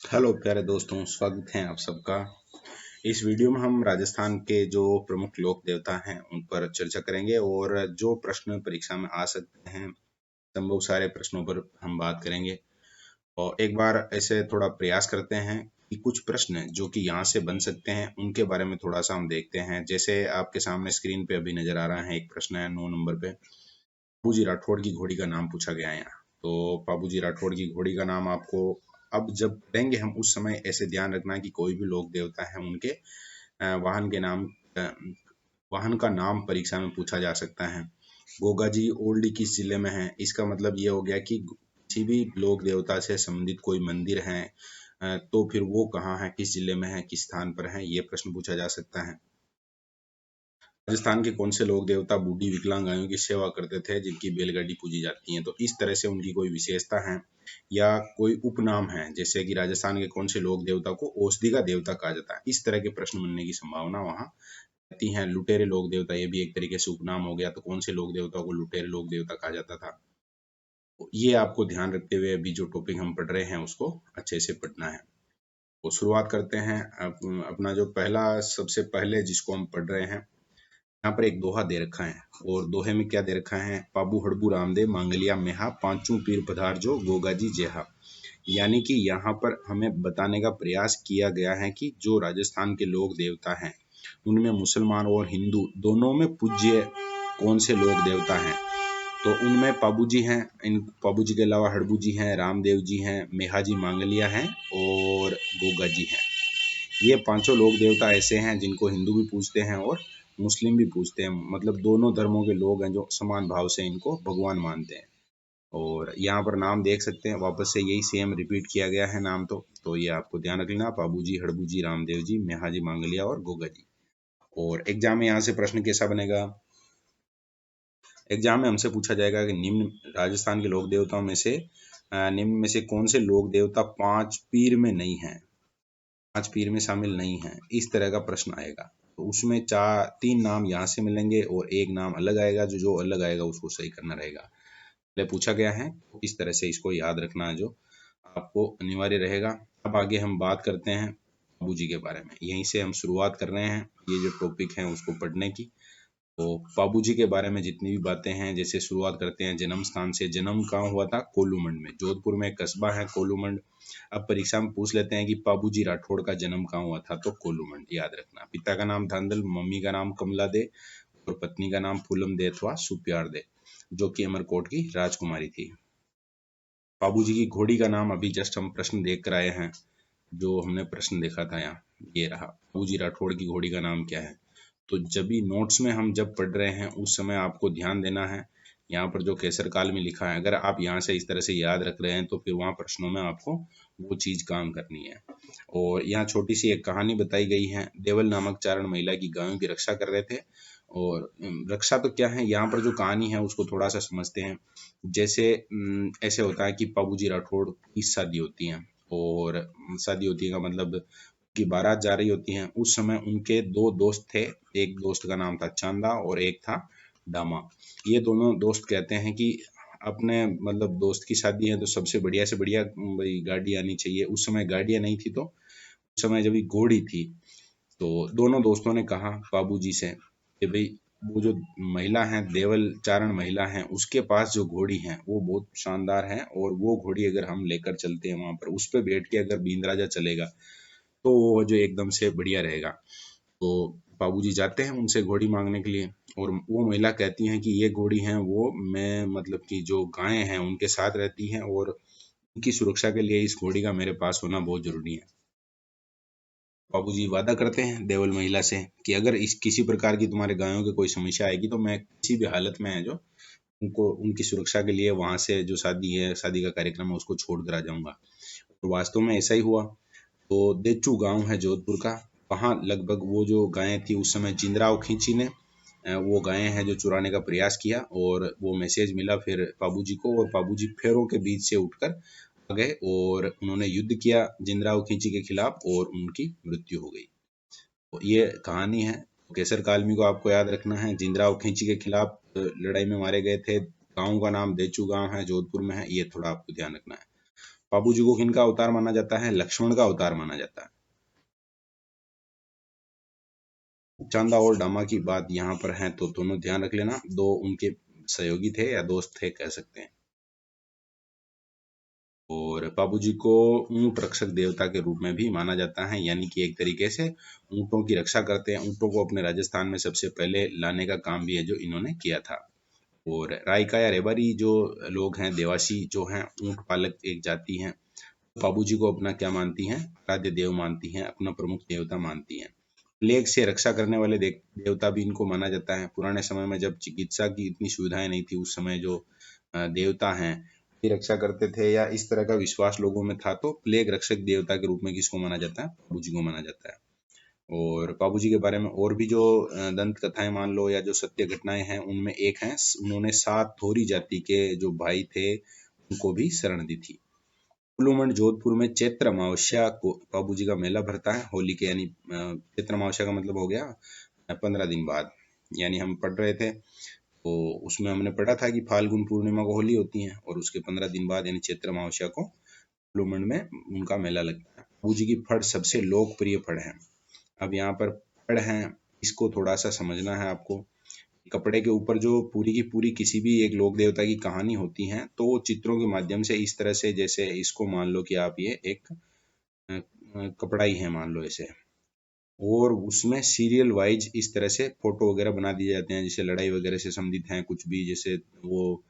Hello प्यारे दोस्तों, स्वागत है आप सबका। इस वीडियो में हम राजस्थान के जो प्रमुख लोक देवता हैं उन पर चर्चा करेंगे और जो प्रश्न परीक्षा में आ सकते हैं संभव सारे प्रश्नों पर हम बात करेंगे। और एक बार ऐसे थोड़ा प्रयास करते हैं कि कुछ प्रश्न जो कि यहाँ से बन सकते हैं उनके बारे में थोड़ा सा हम देखते हैं। जैसे आपके सामने स्क्रीन पे अभी नजर आ रहा है, एक प्रश्न है 9 नंबर पे। बाबूजी राठौड़ की घोड़ी का नाम पूछा गया है यहाँ। तो बाबूजी राठौड़ की घोड़ी का नाम आपको अब जब पढ़ेंगे हम उस समय ऐसे ध्यान रखना है कि कोई भी लोक देवता है उनके वाहन के नाम वाहन का नाम परीक्षा में पूछा जा सकता है। गोगा जी ओल्डी किस जिले में है? इसका मतलब ये हो गया कि किसी भी लोक देवता से संबंधित कोई मंदिर है तो फिर वो कहाँ है, किस जिले में है, किस स्थान पर है, ये प्रश्न पूछा जा सकता है। राजस्थान के कौन से लोक देवता बूढ़ी विकलांग गायों की सेवा करते थे जिनकी बैलगाड़ी पूजी जाती है? तो इस तरह से उनकी कोई विशेषता है या कोई उपनाम है, जैसे कि राजस्थान के कौन से लोक देवता को औषधि का देवता कहा जाता है, इस तरह के प्रश्न बनने की संभावना वहां रहती है। लुटेरे लोक देवता, ये भी एक तरीके से उपनाम हो गया। तो कौन से लोक देवता को लुटेरे लोक देवता कहा जाता था? तो ये आपको ध्यान रखते हुए अभी जो टॉपिक हम पढ़ रहे हैं उसको अच्छे से पढ़ना है। तो शुरुआत करते हैं। अपना जो पहला सबसे पहले जिसको हम पढ़ रहे हैं, यहाँ पर एक दोहा दे रखा है और दोहे में क्या दे रखा है? पाबू हड़बू रामदेव मांगलिया मेहा पांचू पीर पधार जो गोगाजी जेहा। यानी कि यहाँ पर हमें बताने का प्रयास किया गया है कि जो राजस्थान के लोक देवता हैं उनमें मुसलमान और हिंदू दोनों में पूज्य कौन से लोक देवता हैं। तो उनमें पाबू जी हैं, इन पाबू जी के अलावा हड़बू जी हैं, रामदेव जी हैं, मेहा जी मांगलिया हैं और गोगा जी हैं। ये पांचों लोक देवता ऐसे हैं जिनको हिंदू भी पूजते हैं और मुस्लिम भी पूजते हैं। मतलब दोनों धर्मों के लोग हैं जो समान भाव से इनको भगवान मानते हैं। और यहाँ पर नाम देख सकते हैं, वापस से यही सेम रिपीट किया गया है नाम। तो ये आपको ध्यान रखना, बाबू जी, हड़बू जी, रामदेव जी, मेहा जी मांगलिया और गोगा जी। और एग्जाम में यहाँ से प्रश्न कैसा बनेगा? एग्जाम में हमसे पूछा जाएगा कि निम्न राजस्थान के लोक देवताओं में से निम्न में से कौन से लोक देवता पांच पीर में नहीं है, पांच पीर में शामिल नहीं है, इस तरह का प्रश्न आएगा। तो उसमें चार तीन नाम यहाँ से मिलेंगे और एक नाम अलग आएगा। जो जो अलग आएगा उसको सही करना रहेगा। पहले पूछा गया है तो इस तरह से इसको याद रखना है, जो आपको अनिवार्य रहेगा। अब आगे हम बात करते हैं बाबू जी के बारे में। यहीं से हम शुरुआत कर रहे हैं ये जो टॉपिक है उसको पढ़ने की। तो बाबू जी के बारे में जितनी भी बातें हैं, जैसे शुरुआत करते हैं जन्म स्थान से। जन्म कहाँ हुआ था? कोलूमंड में। जोधपुर में एक कस्बा है कोलूमंड। अब परीक्षा में पूछ लेते हैं कि बाबू जी राठौड़ का जन्म कहाँ हुआ था? तो कोलूमंड, याद रखना। पिता का नाम धांधल, मम्मी का नाम कमला दे और पत्नी का नाम फूलम दे अथवा सुप्यार दे, जो कि अमरकोट की राजकुमारी थी। बाबू जी की घोड़ी का नाम अभी जस्ट हम प्रश्न देख कर आए हैं। जो हमने प्रश्न देखा था यहाँ, ये रहा। बाबू जी राठौड़ की घोड़ी का नाम क्या है? तो जब भी नोट्स में हम जब पढ़ रहे हैं उस समय आपको ध्यान देना है। यहाँ पर जो केसर काल में लिखा है, अगर आप यहाँ से इस तरह से याद रख रहे हैं तो फिर वहाँ प्रश्नों में आपको वो चीज काम करनी है। और यहाँ छोटी सी एक कहानी बताई गई है। देवल नामक चारण महिला की गायों की रक्षा कर रहे थे। और रक्षा तो क्या है, यहाँ पर जो कहानी है उसको थोड़ा सा समझते हैं। जैसे ऐसे होता है कि बाबूजी राठौड़ की शादी होती है और शादी होती है का मतलब की बारात जा रही होती है। उस समय उनके दो दोस्त थे। एक दोस्त का नाम था चांदा और एक था डामा। ये दोनों दोस्त कहते हैं कि अपने मतलब दोस्त की शादी है तो सबसे बढ़िया से बढ़िया भाई गाड़ी आनी चाहिए। उस समय गाड़ियां नहीं थी, तो उस समय जब घोड़ी थी। तो दोनों दोस्तों ने कहा बाबूजी से कि भाई वो जो महिला है, देवल चारण महिला है, उसके पास जो घोड़ी है वो बहुत शानदार है और वो घोड़ी अगर हम लेकर चलते हैं वहां पर, उस पर बैठ के अगर बींद राजा चलेगा तो वो जो एकदम से बढ़िया रहेगा। तो बाबूजी जाते हैं उनसे घोड़ी मांगने के लिए और वो महिला कहती हैं कि ये घोड़ी है वो मैं मतलब कि जो गायें हैं उनके साथ रहती हैं और उनकी सुरक्षा के लिए इस घोड़ी का मेरे पास होना बहुत जरूरी है। बाबूजी वादा करते हैं देवल महिला से कि अगर इस किसी प्रकार की तुम्हारे गायों की कोई समस्या आएगी तो मैं किसी भी हालत में है जो उनको उनकी सुरक्षा के लिए वहां से जो शादी है, शादी का कार्यक्रम है, उसको छोड़ कर आ जाऊंगा। और वास्तव में ऐसा ही हुआ। तो देचू गांव है जोधपुर का, वहाँ लगभग वो जो गायें थी उस समय जिंदराव खींची ने वो गायें हैं जो चुराने का प्रयास किया और वो मैसेज मिला फिर बाबूजी को, और बाबूजी फेरों के बीच से उठकर आ गए और उन्होंने युद्ध किया जिंदराव खींची के खिलाफ और उनकी मृत्यु हो गई। तो ये कहानी है। केसर कालमी को आपको याद रखना है। जिंदराव खींची के खिलाफ लड़ाई में मारे गए थे। गांव का नाम देचू गांव है, जोधपुर में है, ये थोड़ा आपको ध्यान रखना है। पाबू जी को किनका अवतार माना जाता है? लक्ष्मण का अवतार माना जाता है। चांदा और डामा की बात यहाँ पर है तो दोनों ध्यान रख लेना, दो उनके सहयोगी थे या दोस्त थे कह सकते हैं। और पाबू जी को ऊंट रक्षक देवता के रूप में भी माना जाता है, यानी कि एक तरीके से ऊंटों की रक्षा करते हैं। ऊंटों को अपने राजस्थान में सबसे पहले लाने का काम भी है जो इन्होंने किया था। और रायका या रेबारी जो लोग हैं, देवासी जो हैं, ऊंट पालक एक जाति है, पाबू जी को अपना क्या मानती हैं? आराध्य देव मानती हैं, अपना प्रमुख देवता मानती हैं। प्लेग से रक्षा करने वाले देवता भी इनको माना जाता है। पुराने समय में जब चिकित्सा की इतनी सुविधाएं नहीं थी, उस समय जो देवता हैं की रक्षा करते थे या इस तरह का विश्वास लोगों में था, तो प्लेग रक्षक देवता के रूप में किसको माना जाता है? पाबू जी को माना जाता है। और पाबू जी के बारे में और भी जो दंत कथाएं मान लो या जो सत्य घटनाएं हैं, उनमें एक है, उन्होंने 7 थोरी जाति के जो भाई थे उनको भी शरण दी थी। कुल्लूमंड जोधपुर में चैत्र अमावस्या को पाबू जी का मेला भरता है, होली के, यानी चैत्र अमावस्या का मतलब हो गया 15 दिन बाद। यानी हम पढ़ रहे थे तो उसमें हमने पढ़ा था कि फाल्गुन पूर्णिमा को होली होती है और उसके 15 दिन बाद यानी चैत्र अमावस्या को कुल्लूमंड में उनका मेला लगता है। पाबू जी की फड़ सबसे लोकप्रिय फड़ है। अब यहाँ पर फड़ है, इसको थोड़ा सा समझना है आपको। कपड़े के ऊपर जो पूरी की पूरी किसी भी एक लोक देवता की कहानी होती है, तो वो चित्रों के माध्यम से इस तरह से, जैसे इसको मान लो कि आप ये एक कपड़ा ही है मान लो ऐसे, और उसमें सीरियल वाइज इस तरह से फोटो वगैरह बना दिए जाते हैं, जैसे लड़ाई वगैरह से संबंधित हैं कुछ भी, जैसे वो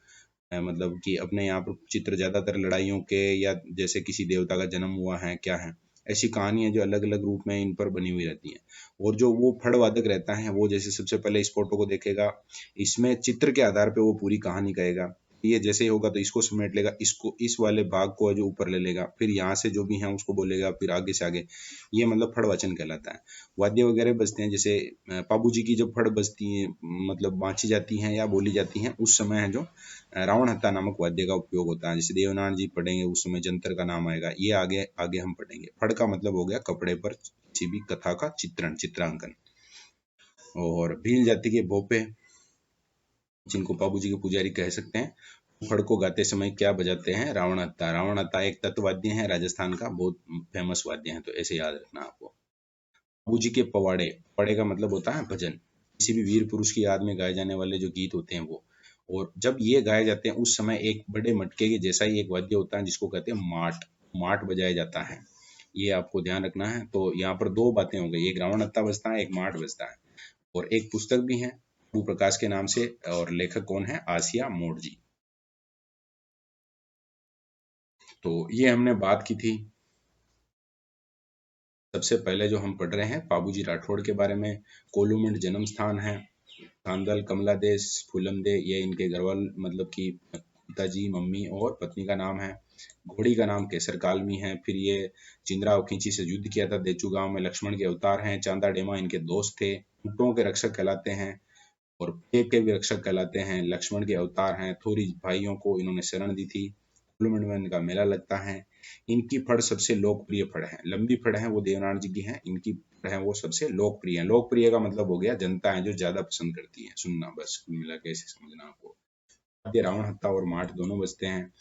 मतलब कि अपने यहाँ पर चित्र ज्यादातर लड़ाइयों के या जैसे किसी देवता का जन्म हुआ है क्या है, ऐसी कहानियां जो अलग अलग रूप में इन पर बनी हुई रहती हैं। और जो वो फड़ वादक रहता है, वो जैसे सबसे पहले इस फोटो को देखेगा, इसमें चित्र के आधार पे वो पूरी कहानी कहेगा। ये जैसे ही होगा तो इसको समेट लेगा, इसको इस वाले भाग को जो ऊपर ले लेगा, फिर यहाँ से जो भी है उसको बोलेगा, फिर आगे से आगे, ये मतलब फड़ वचन कहलाता है। वाद्य वगैरह बजते हैं, जैसे पाबू जी की जब फड़ बजती है, मतलब बांची जाती हैं या बोली जाती हैं, उस समय है जो रावण हत्था नामक वाद्य का उपयोग होता है। जैसे देवनारायण जी पढ़ेंगे उस समय जंतर का नाम आएगा, ये आगे आगे हम पढ़ेंगे। फड़ का मतलब हो गया कपड़े पर किसी भी कथा का चित्रण, चित्रांकन। और भील जाति के भोपे, जिनको पाबू जी के पुजारी कह सकते हैं, फड़ को गाते समय क्या बजाते हैं? रावण हत्था। रावण हत्था एक तत्ववाद्य है, राजस्थान का बहुत फेमस वाद्य है, तो ऐसे याद रखना आपको। पाबू जी के पवाड़े, पवाड़े का मतलब होता है भजन, किसी भी वीर पुरुष की याद में गाए जाने वाले जो गीत होते हैं वो। और जब ये गाए जाते हैं उस समय एक बड़े मटके के जैसा ही एक वाद्य होता है जिसको कहते हैं माट, माट बजाया जाता है। ये आपको ध्यान रखना है। तो यहाँ पर दो बातें हो गई, एक रावण हत्था बजता है, एक माट बजता है। और एक पुस्तक भी है भू प्रकाश के नाम से, और लेखक कौन है? आसिया मोड़ जी। तो ये हमने बात की थी। सबसे पहले जो हम पढ़ रहे हैं पाबूजी राठौड़ के बारे में। कोलूमंड जन्म स्थान है। थांदल, कमला देश, फूलम दे, ये इनके घरवाल मतलब कि पिताजी, मम्मी और पत्नी का नाम है। घोड़ी का नाम केसर कालमी है। फिर ये चिंद्रा और खींची से युद्ध किया था। देचू गांव में लक्ष्मण के अवतार हैं। चांदा डेमा इनके दोस्त थे। ऊँटों के रक्षक कहलाते हैं और पेट के भी रक्षक कहलाते हैं। लक्ष्मण के अवतार हैं। थोरी भाइयों को इन्होंने शरण दी थी। कुल्लूमंड में इनका मेला लगता है। इनकी फड़ सबसे लोकप्रिय फड़ है। लंबी फड़ है वो देवनारायण जी की है, इनकी फड़ है वो सबसे लोकप्रिय है। लोकप्रिय का मतलब हो गया जनता है जो ज्यादा पसंद करती है सुनना, बस कुल मिला के ऐसे समझना आपको। वाद्य रावण हत्था और माठ दोनों बजते हैं।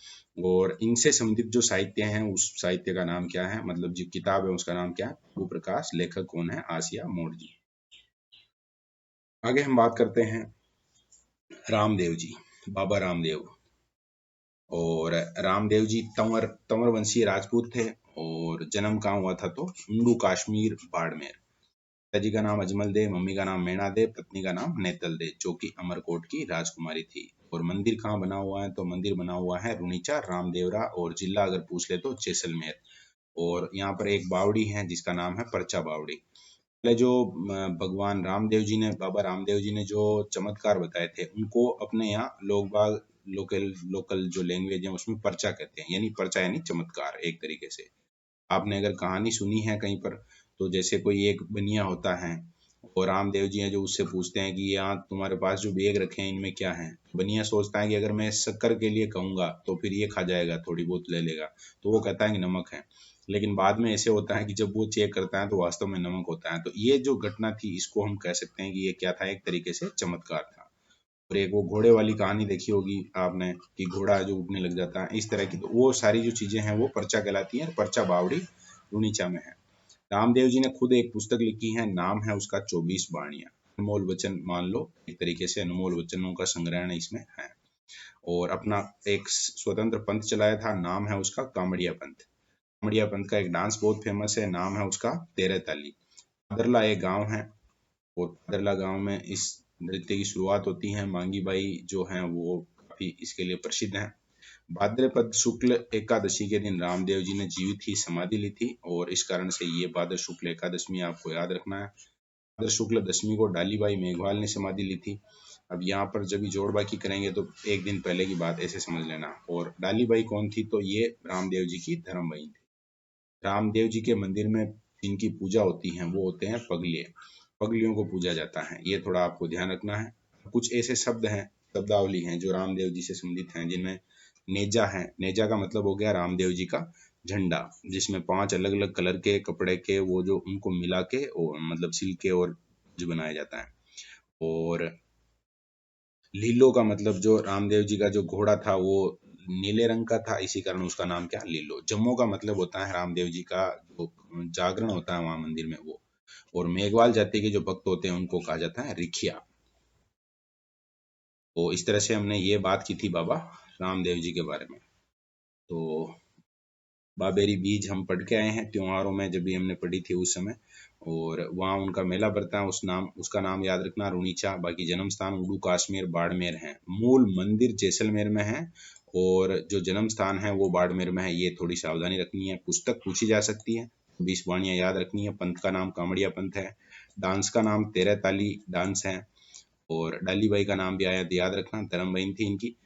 और इनसे संबंधित जो साहित्य है उस साहित्य का नाम क्या है, मतलब जो किताब है उसका नाम क्या है? भू प्रकाश। लेखक कौन है? आसिया मोड़ जी। आगे हम बात करते हैं रामदेव जी, बाबा रामदेव। और रामदेव जी तंवर तंवर वंशीय राजपूत थे। और जन्म कहाँ हुआ था? तो उंडू कश्मीर, बाड़मेर। पिताजी का नाम अजमल दे, मम्मी का नाम मैना दे, पत्नी का नाम नेतल दे, जो कि अमरकोट की राजकुमारी थी। और मंदिर कहाँ बना हुआ है? तो मंदिर बना हुआ है रुनीचा रामदेवरा, और जिला अगर पूछ ले तो जैसलमेर। और यहाँ पर एक बावड़ी है जिसका नाम है परचा बावड़ी। पहले जो भगवान रामदेव जी ने, बाबा रामदेव जी ने जो चमत्कार बताए थे, उनको अपने यहाँ लोग बाग, लोकल लोकल जो लैंग्वेज है उसमें पर्चा कहते हैं। यानी पर्चा यानी चमत्कार एक तरीके से। आपने अगर कहानी सुनी है कहीं पर, तो जैसे कोई एक बनिया होता है और रामदेव जी हैं जो उससे पूछते हैं कि यहाँ तुम्हारे पास जो बैग रखे हैं इनमें क्या है। बनिया सोचता है कि अगर मैं शक्कर के लिए कहूंगा तो फिर ये खा जाएगा, थोड़ी बहुत ले लेगा, तो वो कहता है कि नमक है। लेकिन बाद में ऐसे होता है कि जब वो चेक करता है तो वास्तव में नमक होता है। तो ये जो घटना थी इसको हम कह सकते हैं कि ये क्या था? एक तरीके से चमत्कार था। और एक वो घोड़े वाली कहानी देखी होगी आपने कि घोड़ा जो उड़ने लग जाता है, इस तरह की। तो वो सारी जो चीजें हैं वो पर्चा कहलाती हैं। पर्चा बावड़ी रूणीचा में है। रामदेव जी ने खुद एक पुस्तक लिखी है, नाम है उसका 24 बाणियां। अनमोल वचन मान लो, एक तरीके से अनमोल वचनों का संग्रहण इसमें है। और अपना एक स्वतंत्र पंथ चलाया था, नाम है उसका कामड़िया पंथ। कामड़िया पंथ का एक डांस बहुत फेमस है, नाम है उसका तेरह ताली। पादरला एक गांव है, और पादरला गांव में इस नृत्य की शुरुआत होती है। मांगी बाई जो है वो काफी इसके लिए प्रसिद्ध है। भाद्रपद शुक्ल एकादशी के दिन रामदेव जी ने जीवित ही समाधि ली थी, और इस कारण से ये भाद्र शुक्ल एकादशी आपको याद रखना है। भाद्र शुक्ल दशमी को डालीबाई मेघवाल ने समाधि ली थी। अब यहाँ पर जब भी जोड़ बाकी करेंगे तो एक दिन पहले की बात ऐसे समझ लेना। और डालीबाई कौन थी, तो ये रामदेव जी की धर्म बहन थी। रामदेव जी के मंदिर में जिनकी पूजा होती है वो होते हैं पगलिये। पगलियों को पूजा जाता है, ये थोड़ा आपको ध्यान रखना है। कुछ ऐसे शब्द हैं, शब्दावली हैं जो रामदेव जी से संबंधित हैं, जिनमें नेजा है। नेजा का मतलब हो गया रामदेव जी का झंडा, जिसमें 5 अलग अलग कलर के कपड़े के वो जो उनको मिला के और मतलब सिल के और जो बनाया जाता है। और लीलो का मतलब जो रामदेव जी का जो घोड़ा था वो नीले रंग का था, इसी कारण उसका नाम क्या, लीलो। जम्मू का मतलब होता है रामदेव जी का जो जागरण होता है वहां मंदिर में वो। और मेघवाल जाति के जो भक्त होते हैं उनको कहा जाता है रिखिया। तो इस तरह से हमने ये बात की थी बाबा रामदेव जी के बारे में। तो बाबेरी बीज हम पढ़ के आए हैं त्योहारों में, जब भी हमने पढ़ी थी उस समय। और वहाँ उनका मेला पड़ता है, उसका नाम याद रखना, रूणीचा। बाकी जन्म स्थान उड़ू कश्मीर बाड़मेर है। मूल मंदिर जैसलमेर में है, और जो जन्म स्थान है वो बाड़मेर में है। ये थोड़ी सावधानी रखनी है, पुस्तक पूछी जा सकती है। 20 वाणियां याद रखनी है। पंथ का नाम कामड़िया पंथ है। डांस का नाम तेरह ताली डांस है। और डालीबाई का नाम भी आया याद रखना, धर्म बहन थी इनकी।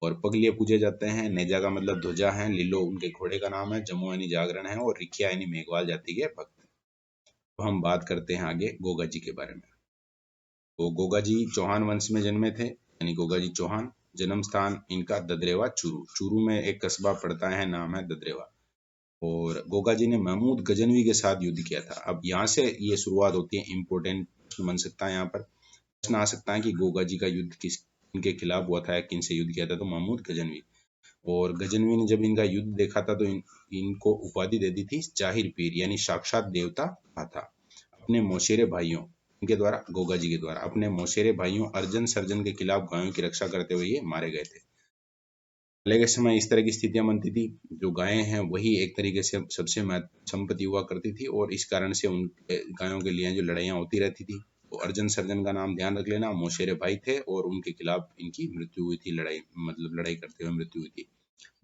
और पगलिये पूजे जाते हैं। नेजा का मतलब ध्वजा है। लिलो उनके घोड़े का नाम है। जम्मू यानी जागरण है। और रिखिया यानी मेघवाल जाति के भक्त। तो हम बात करते हैं आगे गोगा जी के बारे में। तो गोगा जी चौहान वंश में जन्मे थे, यानी गोगा जी चौहान। जन्म स्थान इनका ददरेवा चूरू। चूरू में एक कस्बा पड़ता है, नाम है ददरेवा। और गोगा जी ने महमूद गजनवी के साथ युद्ध किया था। अब यहाँ से ये शुरुआत होती है, इंपोर्टेंट प्रश्न बन सकता है यहाँ पर। प्रश्न आ सकता है कि गोगा जी का युद्ध किनके खिलाफ हुआ था, किन से युद्ध किया था, तो महमूद गजनवी। और गजनवी ने जब इनका युद्ध देखा था तो इनको उपाधि दे दी थी जाहिर पीर, यानी साक्षात देवता कहा था। अपने मौसेरे भाइयों इनके द्वारा, गोगा जी के द्वारा अपने मौसेरे भाइयों अर्जन सर्जन के खिलाफ गायों की रक्षा करते हुए ये मारे गए थे। पहले के समय इस तरह की स्थितियां बनती थी, जो गायें हैं वही एक तरीके से सबसे संपत्ति हुआ करती थी, और इस कारण से उन गायों के लिए जो लड़ाइयां होती रहती थी। तो अर्जन सर्जन का नाम ध्यान रख लेना, मौसेरे भाई थे, और उनके खिलाफ इनकी मृत्यु हुई थी, लड़ाई मतलब लड़ाई करते हुए मृत्यु हुई थी।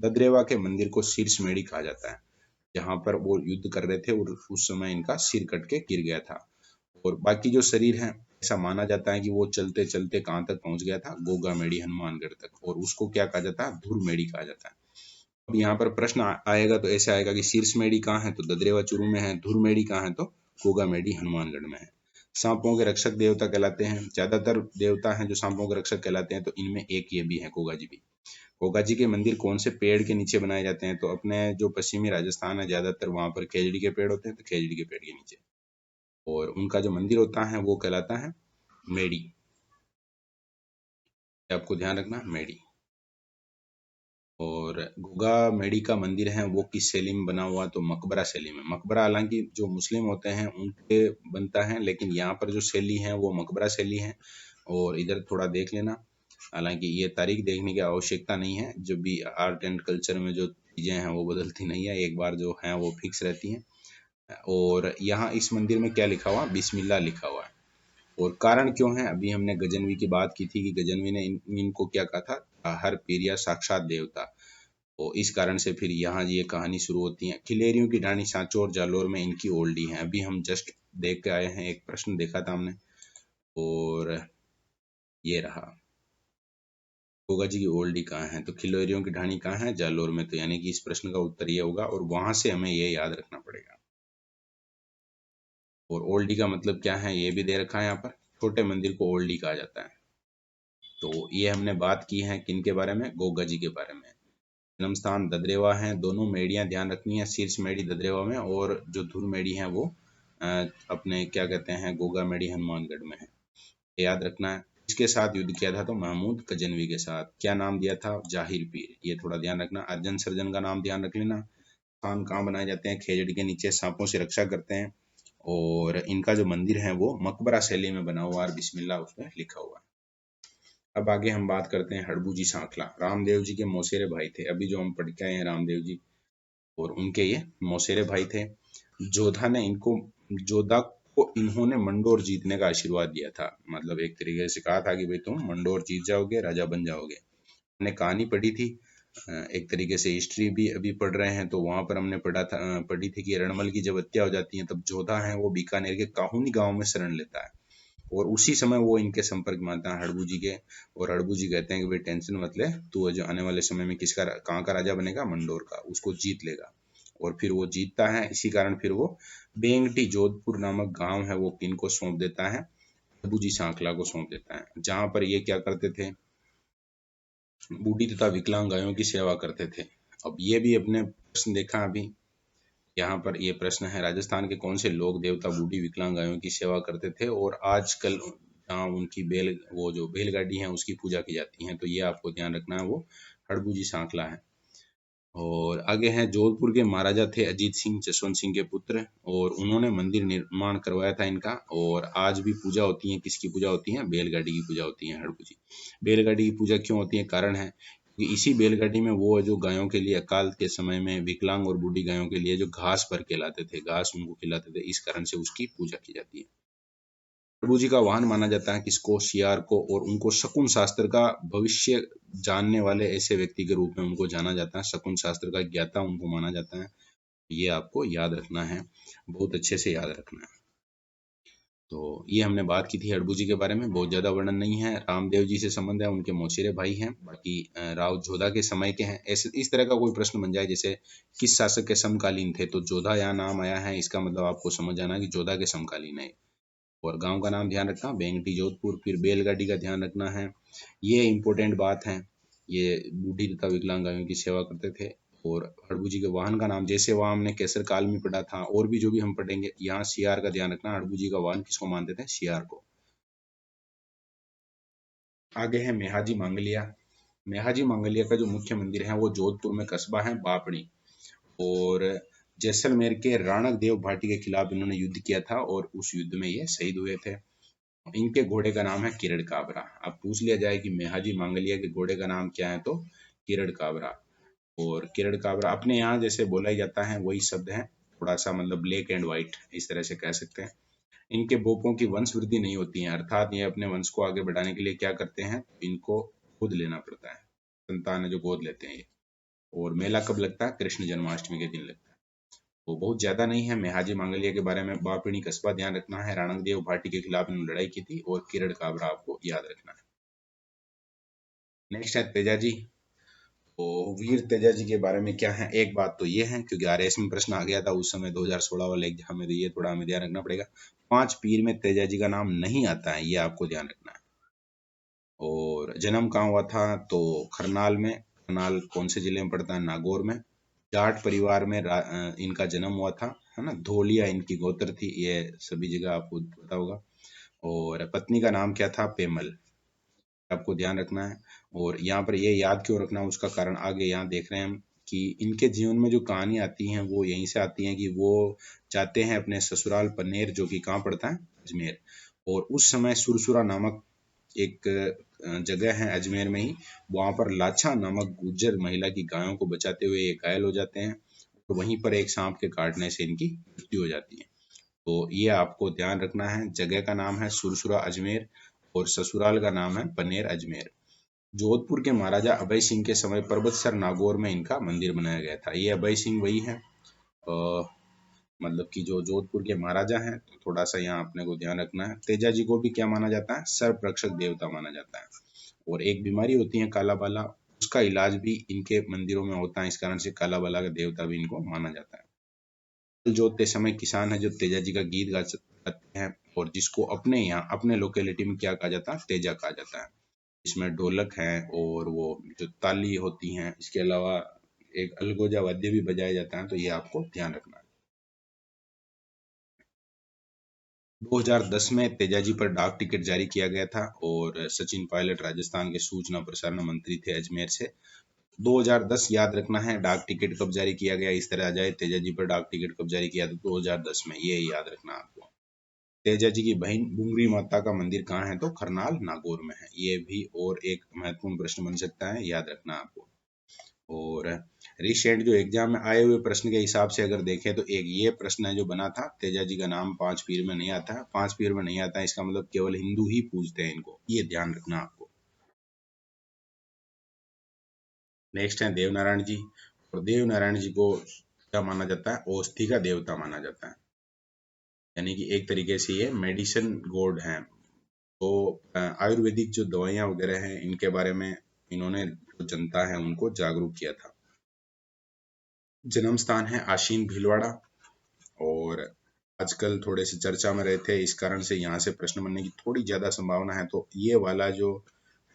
ददरेवा के मंदिर को शीर्ष मेढ़ी कहा जाता है, जहां पर वो युद्ध कर रहे थे और उस समय इनका सिर कट के गिर गया था। और बाकी जो शरीर है, ऐसा माना जाता है कि वो चलते चलते कहाँ तक पहुंच गया था, गोगा मेढ़ी हनुमानगढ़ तक, और उसको क्या कहा जाता है, धुर मेढ़ी कहा जाता है। अब यहाँ पर प्रश्न आएगा तो ऐसे आएगा कि शीर्ष मेढ़ी कहाँ है, तो ददरेवा चूरू में है। धुर मेढ़ी कहाँ है, तो गोगा मेढ़ी हनुमानगढ़ में है। सांपों के रक्षक देवता कहलाते हैं। ज्यादातर देवता हैं जो सांपों के रक्षक कहलाते हैं, तो इनमें एक ये भी है, गोगा जी भी। गोगा जी के मंदिर कौन से पेड़ के नीचे बनाए जाते हैं, तो अपने जो पश्चिमी राजस्थान है ज्यादातर वहां पर खेजड़ी के पेड़ होते हैं, तो खेजड़ी के पेड़ के नीचे। और उनका जो मंदिर होता है वो कहलाता है मेड़ी। आपको ध्यान रखना, मेड़ी। और गोगा मेड़ी का मंदिर है वो किस शैली में बना हुआ, तो मकबरा शैली में। मकबरा हालांकि जो मुस्लिम होते हैं उनके बनता है, लेकिन यहाँ पर जो शैली है वो मकबरा शैली है। और इधर थोड़ा देख लेना, हालांकि ये तारीख देखने की आवश्यकता नहीं है। जब भी आर्ट एंड कल्चर में जो चीजें हैं वो बदलती नहीं है, एक बार जो है वो फिक्स रहती हैं। और यहाँ इस मंदिर में क्या लिखा हुआ, बिस्मिल्लाह लिखा हुआ है। और कारण क्यों है, अभी हमने गजनवी की बात की थी कि गजनवी ने इनको क्या कहा था, हर पीर या साक्षात देवता। तो इस कारण से फिर यहाँ ये कहानी शुरू होती है। खिलेरियों की ढाणी सांचो और जालोर में इनकी ओल्डी है। अभी हम जस्ट देख के आए हैं, एक प्रश्न देखा था हमने, और ये रहा गोगा जी की ओल्डी कहाँ है, तो खिलेरियों की ढाणी कहाँ है, जालोर में। तो यानी कि इस प्रश्न का उत्तर ये होगा, और वहां से हमें ये याद रखना पड़ेगा। और ओल्डी का मतलब क्या है ये भी दे रखा है यहाँ पर, छोटे मंदिर को ओल्डी कहा जाता है। तो ये हमने बात की है किन के बारे में, गोगा जी के बारे में। जन्म स्थान ददरेवा है। दोनों मेढ़ियां ध्यान रखनी है, शीर्ष मेढ़ी ददरेवा में, और जो धुर मेढ़ी है वो अपने क्या कहते हैं, गोगा मेढ़ी हनुमानगढ़ में है, याद रखना है। किसके साथ युद्ध किया था? तो महमूद गजनवी के साथ। क्या नाम दिया था? जाहिर पीर। ये थोड़ा ध्यान रखना। अर्जन सर्जन का नाम ध्यान रख लेना। स्थान कहाँ बनाए जाते हैं? खेजड़ी के नीचे, सांपों से रक्षा करते हैं। और इनका जो मंदिर है वो मकबरा शैली में बना हुआ और बिस्मिल्लाह उसमें लिखा हुआ है। अब आगे हम बात करते हैं हड़बू जी सांखला। रामदेव जी के मौसेरे भाई थे। अभी जो हम पढ़ के आए हैं रामदेव जी, और उनके ये मौसेरे भाई थे। जोधा को इन्होंने मंडोर जीतने का आशीर्वाद दिया था। मतलब एक तरीके से कहा था कि भाई तुम मंडोर जीत जाओगे, राजा बन जाओगे। हमने कहानी पढ़ी थी, एक तरीके से हिस्ट्री भी अभी पढ़ रहे हैं, तो वहां पर हमने पढ़ी थी कि रणमल की जब हत्या हो जाती है तब जोधा है वो बीकानेर के काहुनी गांव में शरण लेता है, और उसी समय वो इनके संपर्क में आता है हड़बू जी के। और हड़बू जी कहते हैं कि भाई टेंशन मत ले, तू जो आने वाले समय में किसका कहाँ का राजा बनेगा? मंडोर का, उसको जीत लेगा। और फिर वो जीतता है। इसी कारण फिर वो बेंगटी जोधपुर नामक गांव है वो किनको सौंप देता है? हड़बू जी सांखला को सौंप देता है, जहां पर ये क्या करते थे? बूढ़ी तथा विकलांग गायों की सेवा करते थे। अब ये भी अपने प्रश्न देखा अभी, यहाँ पर ये प्रश्न है, राजस्थान के कौन से लोक देवता बूढ़ी विकलांग गायों की सेवा करते थे और आजकल जहाँ उनकी वो जो बैलगाड़ी है उसकी पूजा की जाती है? तो ये आपको ध्यान रखना है, वो हड़बू जी सांखला है। और आगे हैं, जोधपुर के महाराजा थे अजीत सिंह जसवंत सिंह के पुत्र, और उन्होंने मंदिर निर्माण करवाया था इनका। और आज भी पूजा होती है, किसकी पूजा होती है? बैलगाड़ी की पूजा होती है हड़बू जी। बैलगाड़ी की पूजा क्यों होती है? कारण है कि इसी बैलगाड़ी में वो जो गायों के लिए अकाल के समय में विकलांग और बूढ़ी गायों के लिए जो घास भर के लाते थे, घास उनको खिलाते थे, इस कारण से उसकी पूजा की जाती है। प्रभु जी का वाहन माना जाता है किसको? सियार को। और उनको शकुन शास्त्र का भविष्य जानने वाले ऐसे व्यक्ति के रूप में उनको जाना जाता है। शकुन शास्त्र का ज्ञाता उनको माना जाता है। ये आपको याद रखना है, बहुत अच्छे से याद रखना है। तो ये हमने बात की थी हड़बू जी के बारे में, बहुत ज्यादा वर्णन नहीं है। रामदेव जी से संबंध है, उनके मौसेरे भाई हैं। बाकी राव जोधा के समय के हैं। ऐसे इस तरह का कोई प्रश्न बन जाए जैसे किस शासक के समकालीन थे, तो जोधा यहाँ नाम आया है, इसका मतलब आपको समझ आना कि जोधा के समकालीन है। और गांव का नाम ध्यान रखना, बेंगटी जोधपुर। फिर बैलगाड़ी का ध्यान रखना है, ये इंपॉर्टेंट बात है। ये बूढ़ी तथा विकलांग गायों की सेवा करते थे। और हड़बू जी के वाहन का नाम, जैसे वहां हमने केसर काल में पढ़ा था, और भी जो भी हम पढ़ेंगे, यहाँ सियार का ध्यान रखना। हड़बू जी का वाहन किसको मानते थे? सियार को। आगे है मेहाजी मांगलिया। मेहाजी मांगलिया का जो मुख्य मंदिर है वो जोधपुर में कस्बा है बापड़ी। और जैसलमेर के राणक देव भाटी के खिलाफ इन्होंने युद्ध किया था, और उस युद्ध में ये शहीद हुए थे। इनके घोड़े का नाम है किरण काबरा। अब पूछ लिया जाए कि मेहाजी मांगलिया के घोड़े का नाम क्या है, तो किरण काबरा। और किरण काबरा अपने यहाँ जैसे बोला ही जाता है वही शब्द है, थोड़ा सा मतलब ब्लैक एंड व्हाइट इस तरह से कह सकते हैं। इनके बोपों की वंश वृद्धि नहीं होती है, अर्थात ये अपने वंश को आगे बढ़ाने के लिए क्या करते हैं? इनको गोद लेना पड़ता है, संतान है जो गोद लेते हैं ये। और मेला कब लगता है? कृष्ण जन्माष्टमी के दिन लगता है। वो बहुत ज्यादा नहीं है। मेहाजी मांगलिया के बारे में बापिणी कस्बा ध्यान रखना है, राणकदेव भाटी के खिलाफ इन्होंने लड़ाई की थी, और किरण काबरा आपको याद रखना है। नेक्स्ट है तेजाजी। तो वीर तेजाजी के बारे में क्या है? एक बात तो ये है, क्योंकि आरएस में प्रश्न आ गया था उस समय 2016 वाले एग्जाम में, तो ये थोड़ा हमें ध्यान रखना पड़ेगा। 5 पीर में तेजाजी का नाम नहीं आता है, ये आपको ध्यान रखना है। और जन्म कहाँ हुआ था? तो खरनाल में। खरनाल कौन से जिले में पड़ता है? नागौर में। जाट परिवार में इनका जन्म हुआ था, है ना। धोलिया इनकी गोत्र थी, ये सभी जगह आपको पता होगा। और पत्नी का नाम क्या था? पेमल, आपको ध्यान रखना है। और यहाँ पर ये याद क्यों रखना है उसका कारण आगे यहाँ देख रहे हैं हम, कि इनके जीवन में जो कहानी आती है वो यहीं से आती है कि वो जाते हैं अपने ससुराल पनेर, जो कि कहाँ पड़ता है? अजमेर। और उस समय सुरसुरा नामक एक जगह है अजमेर में ही, वहां पर लाछा नामक गुज्जर महिला की गायों को बचाते हुए ये घायल हो जाते हैं, और वहीं पर एक सांप के काटने से इनकी मृत्यु हो जाती है। तो ये आपको ध्यान रखना है, जगह का नाम है सुरसुरा अजमेर, और ससुराल का नाम है पनेर अजमेर। जोधपुर के महाराजा अभय सिंह के समय पर्वतसर नागौर में इनका मंदिर बनाया गया था। ये अभय सिंह वही है, मतलब कि जो जोधपुर के महाराजा हैं। तो थोड़ा सा यहाँ अपने को ध्यान रखना है। तेजा जी को भी क्या माना जाता है? सर्प रक्षक देवता माना जाता है। और एक बीमारी होती है काला बाला, उसका इलाज भी इनके मंदिरों में होता है, इस कारण से काला बाला का देवता भी इनको माना जाता है। हल जोतते समय किसान है जो तेजा जी का गीत गाते हैं, और जिसको अपने यहाँ अपने लोकेलिटी में क्या कहा जाता है? तेजा कहा जाता है। इसमें ढोलक है और वो जो ताली होती हैं, इसके अलावा एक अलगोजा वाद्य भी बजाया जाता है, तो ये आपको ध्यान रखना है। 2010 में तेजाजी पर डाक टिकट जारी किया गया था और सचिन पायलट राजस्थान के सूचना प्रसारण मंत्री थे अजमेर से। 2010 याद रखना है। डाक टिकट कब जारी किया गया, इस तरह आ जाए तेजाजी पर डाक टिकट कब जारी किया था, 2010 में, ये याद रखना आपको। तेजाजी की बहन बुंगरी माता का मंदिर कहाँ है, तो खरनाल नागौर में है। ये भी और एक महत्वपूर्ण प्रश्न बन सकता है, याद रखना आपको। और रिसेंट जो एग्जाम में आए हुए प्रश्न के हिसाब से अगर देखें तो एक ये प्रश्न है जो बना था, तेजाजी का नाम 5 पीर में नहीं आता। 5 पीर में नहीं आता, इसका मतलब केवल हिंदू ही पूजते हैं इनको, ये ध्यान रखना आपको। नेक्स्ट है देवनारायण जी। और देवनारायण जी को क्या माना जाता है, औषधि का देवता माना जाता है, यानी कि एक तरीके से ये मेडिसिन गॉड हैं। तो आयुर्वेदिक जो दवाइयाँ वगैरह हैं इनके बारे में इन्होंने जो जनता है उनको जागरूक किया था। जन्म स्थान है आशीन भीलवाड़ा, और आजकल थोड़े से चर्चा में रहे थे, इस कारण से यहाँ से प्रश्न बनने की थोड़ी ज्यादा संभावना है। तो ये वाला जो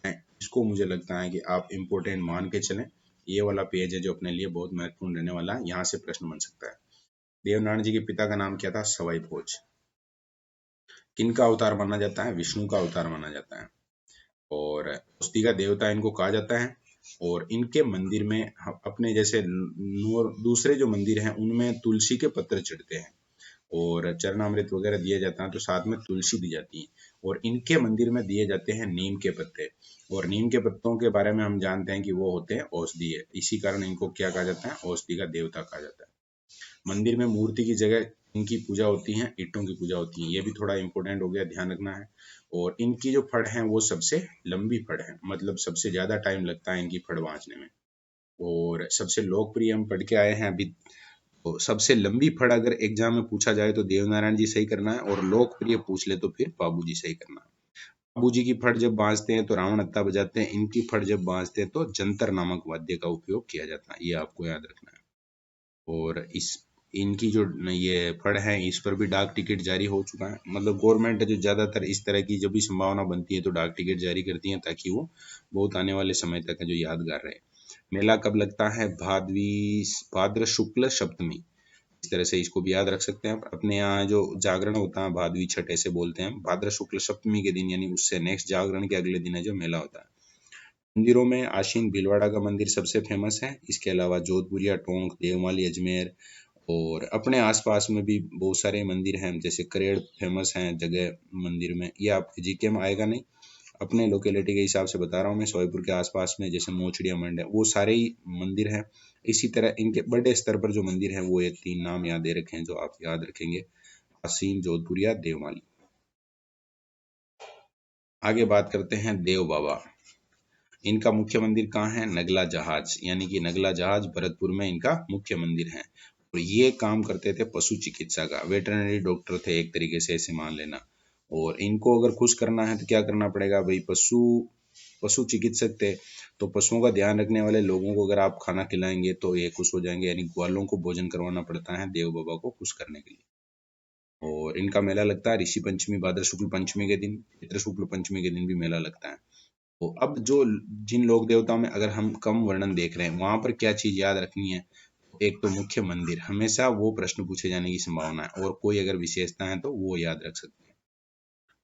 है इसको मुझे लगता है कि आप इम्पोर्टेंट मान के चलें। ये वाला पेज है जो अपने लिए बहुत महत्वपूर्ण रहने वाला है, यहाँ से प्रश्न बन सकता है। देवनारायण जी के पिता का नाम क्या था, सवाई भोज। किनका अवतार माना जाता है, विष्णु का अवतार माना जाता है। और औषधि का देवता इनको कहा जाता है। और इनके मंदिर में अपने जैसे दूसरे जो मंदिर हैं उनमें तुलसी के पत्र चढ़ते हैं और चरणामृत वगैरह दिया जाता है, तो साथ में तुलसी दी जाती है। और इनके मंदिर में दिए जाते हैं नीम के पत्ते, और नीम के पत्तों के बारे में हम जानते हैं कि वो होते हैं औषधीय, इसी कारण इनको क्या कहा जाता है, औषधि का देवता कहा जाता है। मंदिर में मूर्ति की जगह इनकी पूजा होती है, ईंटों की पूजा होती है, ये भी थोड़ा इंपॉर्टेंट हो गया, ध्यान रखना है। और इनकी जो फड़ है वो सबसे लंबी फड़ है, मतलब सबसे ज्यादा टाइम लगता है इनकी फड़ बांचने में। और सबसे लोकप्रिय हम पढ़ के आए हैं अभी, तो सबसे लंबी फड़ अगर एग्जाम में पूछा जाए तो देवनारायण जी सही करना है, और लोकप्रिय पूछ ले तो फिर बाबू जी सही करना है। बाबू जी की फड़ जब बांचते हैं तो रावण हत्ता बजाते हैं, इनकी फड़ जब बांचते हैं तो जंतर नामक वाद्य का उपयोग किया जाता है, ये आपको याद रखना है। और इस इनकी जो ये फड़ है इस पर भी डाक टिकट जारी हो चुका है, मतलब गवर्नमेंट जो ज्यादातर इस तरह की जब भी संभावना बनती है तो डाक टिकट जारी करती है, ताकि वो बहुत आने वाले समय तक है जो यादगार रहे। मेला कब लगता है, भाद्र शुक्ल सप्तमी, इस तरह से इसको भी याद रख सकते हैं आप। अपने यहाँ जो जागरण होता है भादवी छठ ऐसे बोलते हैं, भाद्र शुक्ल सप्तमी के दिन यानी उससे नेक्स्ट जागरण के अगले दिन है जो मेला होता है। मंदिरों में आशीन भीलवाड़ा का मंदिर सबसे फेमस है, इसके अलावा जोधपुरिया, टोंक, देवमाली, अजमेर और अपने आसपास में भी बहुत सारे मंदिर हैं, जैसे करेड़ फेमस हैं जगह मंदिर में, ये आपके जीके में आएगा नहीं, अपने लोकेलिटी के हिसाब से बता रहा हूँ मैं। सोईपुर के आसपास में जैसे मोचड़िया मंड है, वो सारे ही मंदिर हैं। इसी तरह इनके बड़े स्तर पर जो मंदिर हैं वो ये 3 नाम याद दे रखे हैं जो आप याद रखेंगे, आसीन, जोधपुरिया, देवमाली। आगे बात करते हैं देव बाबा। इनका मुख्य मंदिर कहाँ है, नगला जहाज, यानी कि नगला जहाज भरतपुर में इनका मुख्य मंदिर है। और ये काम करते थे पशु चिकित्सा का, वेटरनरी डॉक्टर थे एक तरीके से, ऐसे मान लेना। और इनको अगर खुश करना है तो क्या करना पड़ेगा भाई, पशु चिकित्सक थे, तो पशुओं का ध्यान रखने वाले लोगों को अगर आप खाना खिलाएंगे तो ये खुश हो जाएंगे, यानी ग्वालों को भोजन करवाना पड़ता है देव बाबा को खुश करने के लिए। और इनका मेला लगता है ऋषि पंचमी, भाद्र शुक्ल पंचमी के दिन, पितृ शुक्ल पंचमी के दिन भी मेला लगता है। तो अब जो जिन लोक देवताओं में अगर हम कम वर्णन देख रहे हैं वहां पर क्या चीज याद रखनी है, एक तो मुख्य मंदिर, हमेशा वो प्रश्न पूछे जाने की संभावना है, और कोई अगर विशेषता है तो वो याद रख सकते हैं।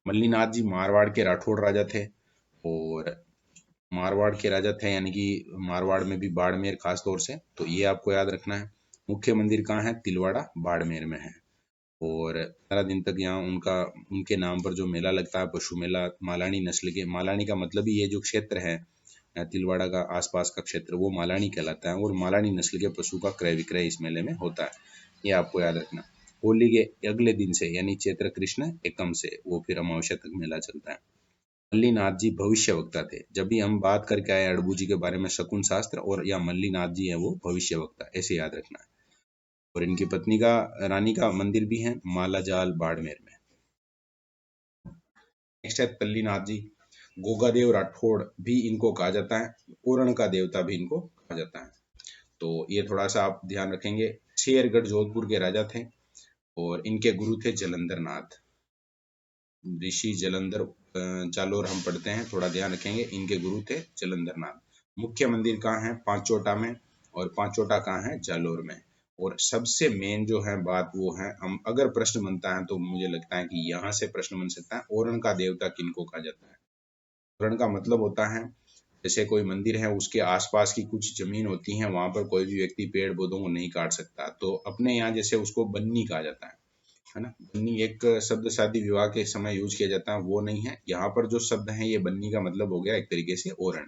मल्लीनाथ जी मारवाड़ के राठौड़ राजा थे, और मारवाड़ के राजा थे यानी कि मारवाड़ में भी बाड़मेर खास तौर से, तो ये आपको याद रखना है। मुख्य मंदिर कहाँ है, तिलवाड़ा बाड़मेर में है। और 15 दिन तक यहाँ उनका उनके नाम पर जो मेला लगता है, पशु मेला, मालानी नस्ल के, मालानी का मतलब ही ये जो क्षेत्र है तिलवाड़ा का आसपास का क्षेत्र वो मालानी कहलाता है, और मालानी नस्ल के पशु का क्रय विक्रय इस मेले में होता है, ये आपको याद रखना। होली के अगले दिन से यानी चैत्र कृष्ण एकम से वो फिर अमावस्या तक मेला चलता है। मल्लीनाथ जी भविष्य वक्ता थे, जब भी हम बात करके आए अड़बू जी के बारे में, शकुन शास्त्र, और या मल्लीनाथ जी है वो भविष्य वक्ता, ऐसे याद रखना है। और इनकी पत्नी का, रानी का मंदिर भी है मालाजाल बाड़मेर में। नेक्स्ट है तल्लीनाथ जी। गोगादेव राठौड़ भी इनको कहा जाता है, पूर्ण का देवता भी इनको कहा जाता है, तो ये थोड़ा सा आप ध्यान रखेंगे। शेरगढ़ जोधपुर के राजा थे, और इनके गुरु थे जलंधर नाथ, ऋषि जलंधर। जालोर हम पढ़ते हैं, थोड़ा ध्यान रखेंगे, इनके गुरु थे जलंधर नाथ। मुख्य मंदिर कहाँ है, पांचोटा में, और पांचोटा कहाँ है, जालोर में। और सबसे मेन जो है बात वो है, हम अगर प्रश्न बनता है तो मुझे लगता है कि यहाँ से प्रश्न बन सकता है, ओरण का देवता किनको कहा जाता है। ओरण का मतलब होता है, जैसे कोई मंदिर है उसके आसपास की कुछ जमीन होती है, वहां पर कोई भी व्यक्ति पेड़ पौधों को नहीं काट सकता, तो अपने यहाँ जैसे उसको बन्नी कहा जाता है ना। बन्नी एक शब्द शादी विवाह के समय यूज किया जाता है, वो नहीं है यहाँ पर। जो शब्द है ये बन्नी का मतलब हो गया एक तरीके से ओरण।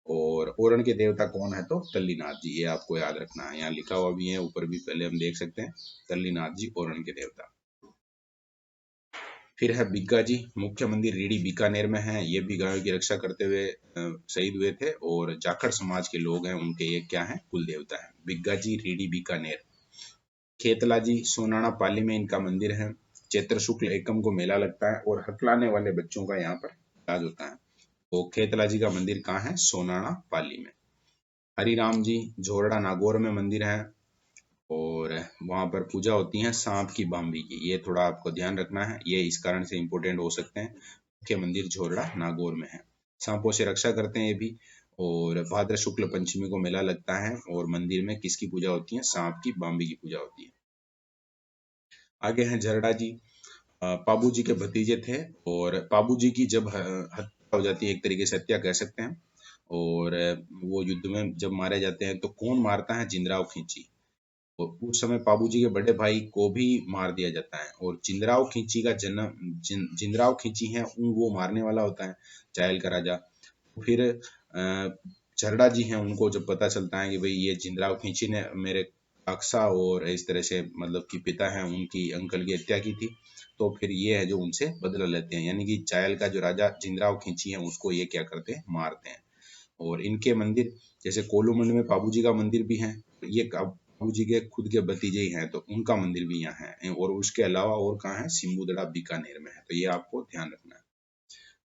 और ओरण के देवता कौन है, तो तल्लीनाथ जी, ये आपको याद रखना है, यहाँ लिखा हुआ भी है ऊपर भी, पहले हम देख सकते हैं, तल्लीनाथ जी ओरण के देवता। फिर है बिग्गा जी, मुख्य मंदिर रीडी बीकानेर में है, ये भी गायों की रक्षा करते हुए शहीद हुए थे, और जाखड़ समाज के लोग हैं उनके ये क्या है, कुल देवता है। बिग्गा जी रीडी बीकानेर। खेतला जी सोनाणा पाली में इनका मंदिर है, चैत्र शुक्ल एकम को मेला लगता है और हकलाने वाले बच्चों का यहाँ पर इलाज होता है। तो खेतला जी का मंदिर कहाँ है, सोनाणा पाली में। हरिराम जी झोरड़ा नागौर में मंदिर है, और वहां पर पूजा होती है सांप की बाम्बी की, ये थोड़ा आपको ध्यान रखना है, ये इस कारण से इम्पोर्टेंट हो सकते हैं। मुख्य मंदिर झोरड़ा नागौर में है, सांपों से रक्षा करते हैं ये भी। और भाद्र शुक्ल पंचमी को मेला लगता है, और मंदिर में किसकी पूजा होती है, सांप की बाम्बी की पूजा होती है। आगे हैं झरड़ा जी, पाबू जी के भतीजे थे, और पाबू जी की जब हत्या हो जाती है, एक तरीके से हत्या कह सकते हैं, और वो युद्ध में जब मारे जाते हैं तो कौन मारता है, जिंदराव खींची। और उस समय पाबू जी के बड़े भाई को भी मार दिया जाता है, और जिंदराव खींची का जन्म जिंदराव खींची है वो मारने वाला होता है, चायल का राजा। फिर झरड़ा जी हैं, उनको जब पता चलता है कि भाई ये जिंदराव खींची ने मेरे अक्सा और इस तरह से मतलब कि पिता हैं उनकी अंकल की हत्या की थी, तो फिर ये है जो उनसे बदला लेते हैं, यानी कि चायल का जो राजा जिंदराव खींची है उसको ये क्या करते हैं, मारते हैं। और इनके मंदिर जैसे कोलूमंड में पाबू जी का मंदिर भी है, ये पाबू जी के खुद के भतीजे ही हैं, तो उनका मंदिर भी यहाँ है। और उसके अलावा और कहाँ है, सिम्बुदड़ा बीकानेर में है, तो ये आपको ध्यान रखना है।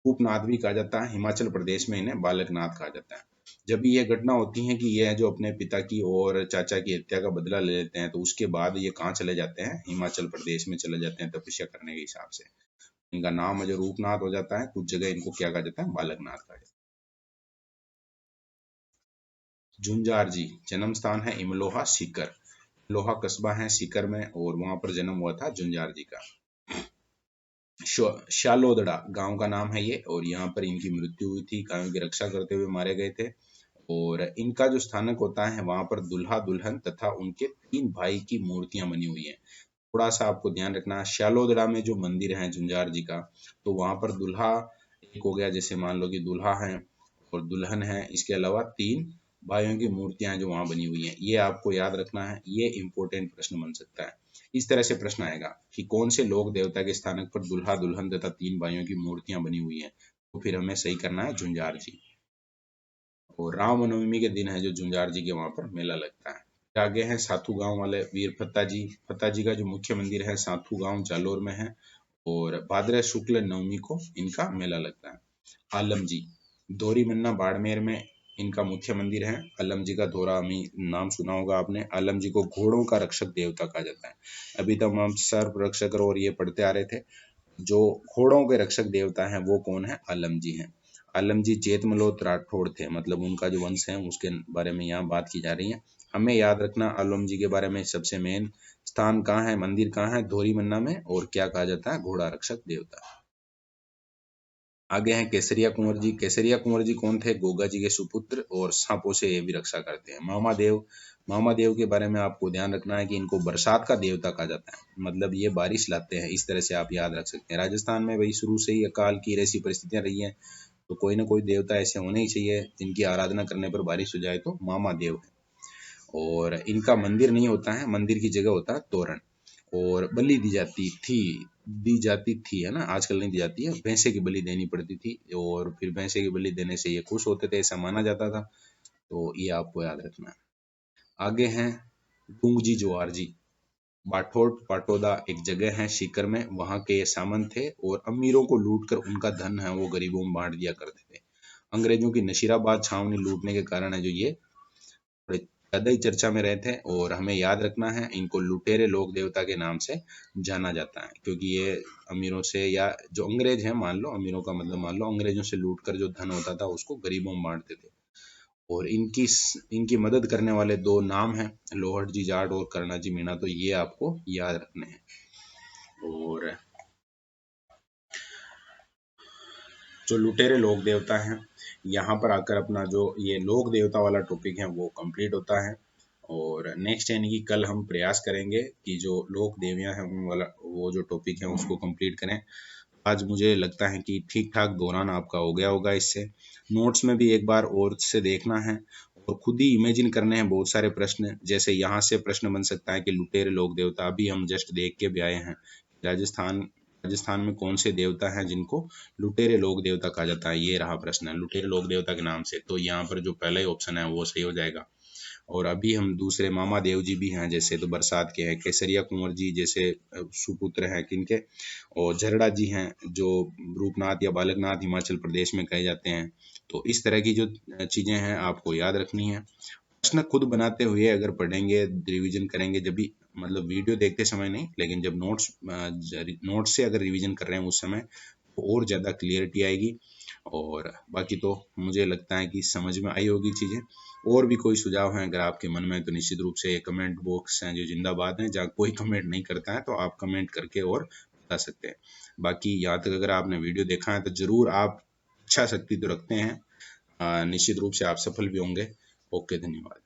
भूपनाथ भी कहा जाता है, हिमाचल प्रदेश में इन्हें बालकनाथ कहा जाता है। जब भी ये घटना होती है कि ये जो अपने पिता की और चाचा की हत्या का बदला ले लेते हैं, तो उसके बाद ये कहाँ चले जाते हैं, हिमाचल प्रदेश में चले जाते हैं तपस्या करने के हिसाब से। इनका नाम जो रूपनाथ हो जाता है, कुछ जगह इनको क्या कहा जाता है, बालकनाथ कहा जाता है। झुंझार जी जन्म स्थान है इमलोहा सीकर, लोहा कस्बा है सीकर में, और वहां पर जन्म हुआ था झुंझार जी का। शालोदड़ा गांव का नाम है ये, और यहाँ पर इनकी मृत्यु हुई थी, गायों की रक्षा करते हुए मारे गए थे। और इनका जो स्थानक होता है वहां पर दुल्हा दुल्हन तथा उनके 3 भाई की मूर्तियां बनी हुई हैं। थोड़ा सा आपको ध्यान रखना है, शालोदड़ा में जो मंदिर है झुंझार जी का, तो वहां पर दुल्हा एक हो गया, जैसे मान लो कि दूल्हा है और दुल्हन है, इसके अलावा 3 भाइयों की मूर्तियां जो वहां बनी हुई हैं, ये आपको याद रखना है, ये इंपॉर्टेंट प्रश्न बन सकता है। इस तरह से प्रश्न आएगा कि कौन से लोक देवता के स्थानक पर दुल्हा दुल्हन तथा 3 भाइयों की मूर्तियां बनी हुई हैं, तो फिर हमें सही करना है झुंझार जी। और रामनवमी के दिन है जो झुंझार जी के वहां पर मेला लगता है। फिर आगे है साथू गांव वाले वीर फत्ता जी, फत्ता जी का जो मुख्य मंदिर है साथू गांव जालोर में है, और भाद्र शुक्ल नवमी को इनका मेला लगता है। आलम जी दोरी मन्ना बाड़मेर में इनका मुख्य मंदिर है। आलम जी का दोहरा नाम सुना होगा आपने। आलम जी को घोड़ों का रक्षक देवता कहा जाता है। अभी तक हम सर्प रक्षक और ये पढ़ते आ रहे थे, जो घोड़ों के रक्षक देवता हैं वो कौन है, आलम जी हैं। आलम जी जेत मल्होत्र राठौड़ थे, मतलब उनका जो वंश है उसके बारे में यहाँ बात की जा रही है। हमें याद रखना आलम जी के बारे में, सबसे मेन स्थान कहाँ है, मंदिर कहाँ है, धोरी मन्ना में, और क्या कहा जाता है, घोड़ा रक्षक देवता। आगे हैं केसरिया कुंवर जी। केसरिया कुंवर जी कौन थे, गोगा जी के सुपुत्र, और सांपों से ये भी रक्षा करते हैं। मामादेव, मामादेव के बारे में आपको ध्यान रखना है कि इनको बरसात का देवता कहा जाता है, मतलब ये बारिश लाते हैं, इस तरह से आप याद रख सकते हैं। राजस्थान में भाई शुरू से ही अकाल की ऐसी परिस्थितियां रही हैं, तो कोई ना कोई देवता ऐसे होने ही चाहिए जिनकी आराधना करने पर बारिश हो जाए, तो मामा देव है। और इनका मंदिर नहीं होता है, मंदिर की जगह होता है तोरण। और बलि दी जाती थी, है ना, आजकल नहीं दी जाती है, भैंसे की बलि देनी पड़ती थी, और फिर भैंसे की बलि देने से ये खुश होते थे, ऐसा माना जाता था, तो ये आपको याद रखना है। आगे हैं डूंगजी जोहार जी। बाठोट पाटोदा एक जगह है सीकर में, वहां के ये सामंत थे, और अमीरों को लूट कर उनका धन है वो गरीबों में बांट दिया करते थे। अंग्रेजों की नशीराबाद छावनी लूटने के कारण है जो ये थोड़े ज्यादा ही चर्चा में रहे थे, और हमें याद रखना है इनको लुटेरे लोक देवता के नाम से जाना जाता है, क्योंकि ये अमीरों से, या जो अंग्रेज हैं मान लो, अमीरों का मतलब मान लो, अंग्रेजों से लूट कर जो धन होता था उसको गरीबों में बांटते थे। और इनकी मदद करने वाले दो नाम हैं, लोहड़जी जाट और करणाजी मीणा, तो ये आपको याद रखने हैं। और जो लुटेरे लोक देवता हैं, यहाँ पर आकर अपना जो ये लोक देवता वाला टॉपिक है वो कंप्लीट होता है। और नेक्स्ट यानी कि कल हम प्रयास करेंगे कि जो लोक देवियाँ हैं उन वाला वो जो टॉपिक है उसको कंप्लीट करें। आज मुझे लगता है कि ठीक ठाक दौरान आपका हो गया होगा। इससे नोट्स में भी एक बार और से देखना है और खुद ही इमेजिन करने हैं बहुत सारे प्रश्न। जैसे यहाँ से प्रश्न बन सकता है कि लुटेरे लोक देवता, अभी हम जस्ट देख के भी आए हैं राजस्थान राजस्थान में कौन से देवता हैं जिनको लुटेरे लोक देवता कहा जाता है। ये रहा प्रश्न, लुटेरे लोक देवता के नाम से, तो यहाँ पर जो पहला ही ऑप्शन है वो सही हो जाएगा। और अभी हम दूसरे मामा देव जी भी हैं जैसे, तो बरसात के हैं, केसरिया कुंवर जी जैसे सुपुत्र हैं किनके, और झरड़ा जी हैं जो रूपनाथ या बालकनाथ हिमाचल प्रदेश में कहे जाते हैं। तो इस तरह की जो चीजें हैं आपको याद रखनी है। प्रश्न खुद बनाते हुए अगर पढ़ेंगे, रिवीजन करेंगे, जब भी मतलब वीडियो देखते समय नहीं, लेकिन जब नोट्स से अगर रिवीजन कर रहे हैं उस समय, तो और ज़्यादा क्लियरिटी आएगी। और बाकी तो मुझे लगता है कि समझ में आई होगी चीज़ें। और भी कोई सुझाव हैं अगर आपके मन में, तो निश्चित रूप से कमेंट बॉक्स हैं जो जिंदाबाद हैं। जहाँ कोई कमेंट नहीं करता है तो आप कमेंट करके और बता सकते हैं। बाकी यहाँ तक अगर आपने वीडियो देखा है तो ज़रूर आप इच्छा शक्ति तो रखते हैं, निश्चित रूप से आप सफल भी होंगे। ओके, धन्यवाद।